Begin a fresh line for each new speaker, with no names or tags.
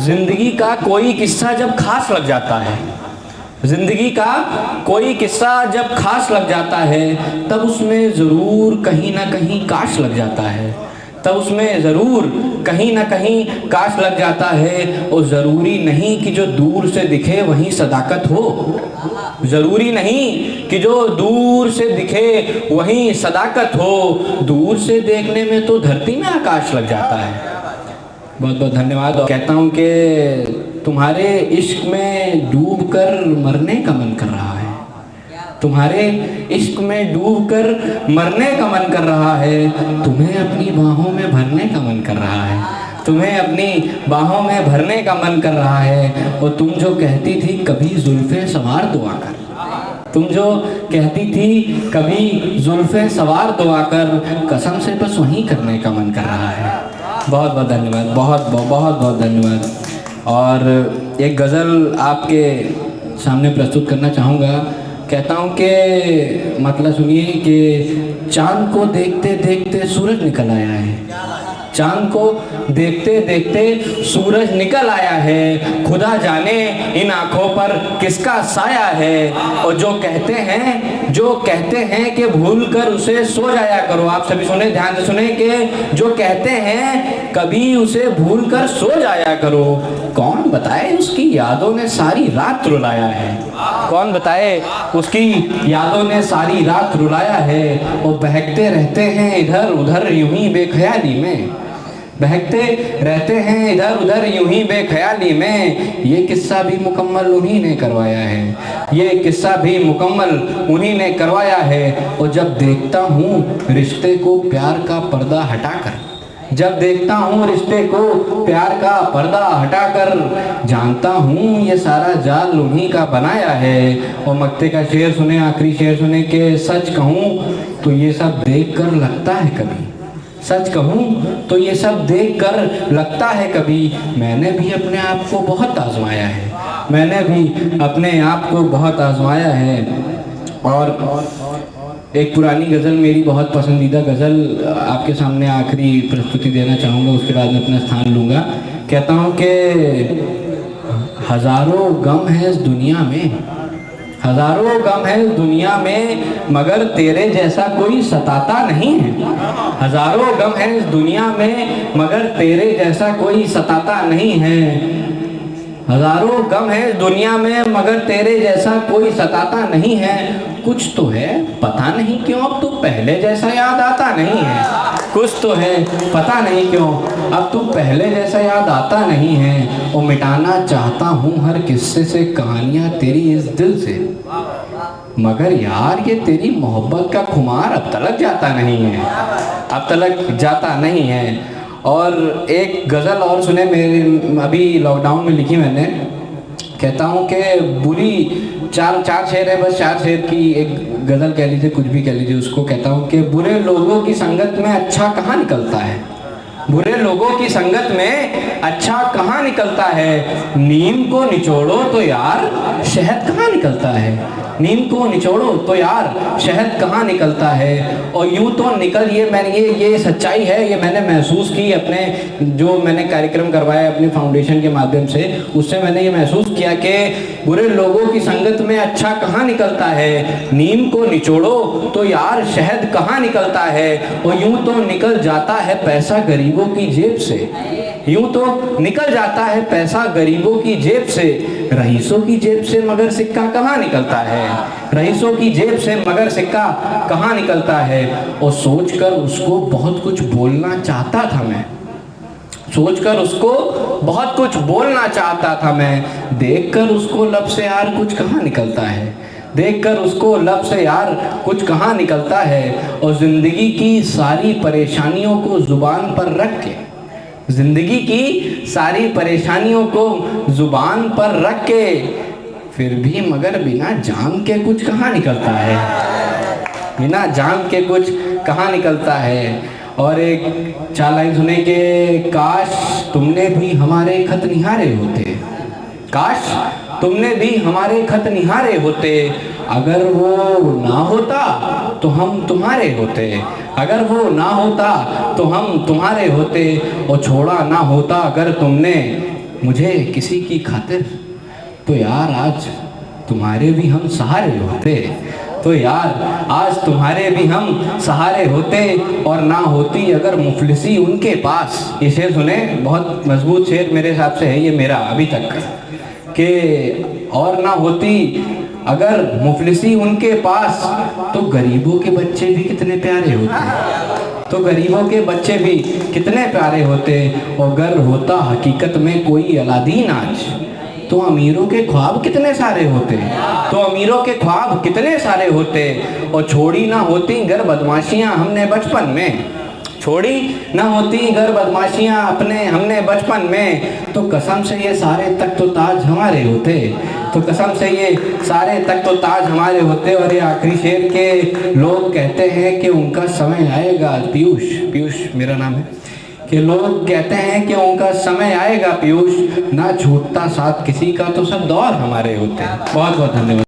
जिंदगी का कोई किस्सा जब खास लग जाता है, जिंदगी का कोई किस्सा जब खास लग जाता है, तब उसमें ज़रूर कहीं ना कहीं काश लग जाता है, तब उसमें ज़रूर कहीं ना कहीं काश लग जाता है। और ज़रूरी नहीं कि जो दूर से दिखे वहीं सदाकत हो, ज़रूरी नहीं कि जो दूर से दिखे वहीं सदाकत हो। दूर से देखने में तो धरती में आकाश लग जाता है। बहुत बहुत धन्यवाद। और कहता हूँ कि तुम्हारे इश्क में डूबकर मरने का मन कर रहा है, तुम्हारे इश्क में डूबकर मरने का मन कर रहा है। तुम्हें अपनी बाहों में भरने का मन कर रहा है, तुम्हें अपनी बाहों में भरने का मन कर रहा है। और तुम जो कहती थी कभी जुल्फ़े सवार दो आकर, तुम जो कहती थी कभी जुल्फ़े सवार दो आकर, कसम से बस वहीं करने का मन कर रहा है। बहुत बहुत धन्यवाद, बहुत बहुत बहुत बहुत धन्यवाद। और एक गज़ल आपके सामने प्रस्तुत करना चाहूँगा। कहता हूँ कि मतलब सुनिए कि चाँद को देखते देखते सूरज निकल आया है, चाँद को देखते देखते सूरज निकल आया है। खुदा जाने इन आँखों पर किसका साया है। और जो कहते हैं कि भूल कर उसे सो जाया करो। आप सभी सुने, ध्यान से सुने कि जो कहते हैं कभी उसे भूल कर सो जाया करो। कौन बताए उसकी यादों ने सारी रात रुलाया है, कौन बताए उसकी यादों ने सारी रात रुलाया है। और बहकते रहते हैं इधर उधर यूं ही बेख्याली में, बहकते रहते हैं इधर उधर यूं ही बेख्याली में। ये किस्सा भी मुकम्मल उन्हीं ने करवाया है, ये किस्सा भी मुकम्मल उन्हीं ने करवाया है। और जब देखता हूँ रिश्ते को प्यार का पर्दा हटाकर, जब देखता हूँ रिश्ते को प्यार का पर्दा हटाकर, जानता हूँ ये सारा जाल उन्हीं का बनाया है। और मक्ते का शेर सुने, आखिरी शेर सुने कि सच कहूँ तो ये सब देखकर लगता है कभी, सच कहूँ तो ये सब देखकर लगता है कभी, मैंने भी अपने आप को बहुत आजमाया है, मैंने भी अपने आप को बहुत आजमाया है। और एक पुरानी गज़ल, मेरी बहुत पसंदीदा गज़ल आपके सामने आखिरी प्रस्तुति देना चाहूँगा, उसके बाद मैं अपना स्थान लूँगा। कहता हूँ कि हज़ारों गम है इस दुनिया में, हज़ारों गम है इस दुनिया में, मगर तेरे जैसा कोई सताता नहीं है। हज़ारों गम है इस दुनिया में, मगर तेरे जैसा कोई सताता नहीं है। हज़ारों गम है इस दुनिया में, मगर तेरे जैसा कोई सताता नहीं है। कुछ तो है पता नहीं क्यों अब तू पहले जैसा याद आता नहीं है, कुछ तो है पता नहीं क्यों अब तू पहले जैसा याद आता नहीं है। और मिटाना चाहता हूँ हर किस्से से कहानियाँ तेरी इस दिल से, मगर यार ये तेरी मोहब्बत का खुमार अब तलक जाता नहीं है, अब तलक जाता नहीं है। और एक गज़ल और सुने, मेरे अभी लॉकडाउन में लिखी मैंने। कहता हूँ कि बुरी चार शेर है, बस 4 शेर की एक गज़ल कह लीजिए, कुछ भी कह लीजिए उसको। कहता हूँ कि बुरे लोगों की संगत में अच्छा कहाँ निकलता है, बुरे लोगों की संगत में अच्छा कहाँ निकलता है। नीम को निचोड़ो तो यार शहद कहाँ निकलता है, नीम को निचोड़ो तो यार शहद कहाँ निकलता है। और यूँ तो निकल, ये सच्चाई है, ये मैंने महसूस की अपने, जो मैंने कार्यक्रम करवाया अपनी फाउंडेशन के माध्यम से, उससे मैंने ये महसूस किया कि बुरे लोगों की संगत में अच्छा कहाँ निकलता है। नीम को निचोड़ो तो यार शहद कहाँ निकलता है। और यूँ तो निकल जाता है पैसा गरीबों की जेब से, यूँ तो निकल जाता है पैसा गरीबों की जेब से। रईसों की जेब से मगर सिक्का कहाँ निकलता है, रईसों की जेब से मगर सिक्का कहाँ निकलता है। और सोचकर उसको बहुत कुछ बोलना चाहता था मैं, सोचकर उसको बहुत कुछ बोलना चाहता था मैं। देखकर उसको लब से यार कुछ कहाँ निकलता है, देखकर उसको लब से यार कुछ कहाँ निकलता है। और ज़िंदगी की सारी परेशानियों को ज़ुबान पर रख के, ज़िंदगी की सारी परेशानियों को ज़ुबान पर रख के, फिर भी मगर बिना जाम के कुछ कहाँ निकलता है, बिना जाम के कुछ कहाँ निकलता है। और एक 4 लाइन सुने कि काश तुमने भी हमारे खत निहारे होते, काश तुमने भी हमारे खत निहारे होते। अगर वो ना होता तो हम तुम्हारे होते, अगर वो ना होता तो हम तुम्हारे होते। और छोड़ा ना होता अगर तुमने मुझे किसी की खातिर, तो यार आज तुम्हारे भी हम सहारे होते, तो यार आज तुम्हारे भी हम सहारे होते, और ना होती अगर मुफलिसी उनके पास। ये शेर सुने, बहुत मजबूत शेर मेरे हिसाब से है ये मेरा अभी तक, कि और ना होती अगर मुफलिसी उनके पास, तो गरीबों के बच्चे भी कितने प्यारे होते, तो गरीबों के बच्चे भी कितने प्यारे होते। और अगर होता हकीकत में कोई अलादीन आज, तो अमीरों के ख्वाब कितने सारे होते, तो अमीरों के ख्वाब कितने सारे होते। और छोड़ी ना होती घर बदमाशियाँ हमने बचपन में, छोड़ी ना होती घर बदमाशियाँ हमने बचपन में, तो कसम से ये सारे तक तो ताज हमारे होते, तो कसम से ये सारे तक तो ताज हमारे होते। और ये आखिरी शेर के लोग कहते हैं कि उनका समय आएगा, पीयूष मेरा नाम है, कि लोग कहते हैं कि उनका समय आएगा पीयूष, ना छूटता साथ किसी का, तो सब दौर हमारे होते हैं। बहुत बहुत धन्यवाद।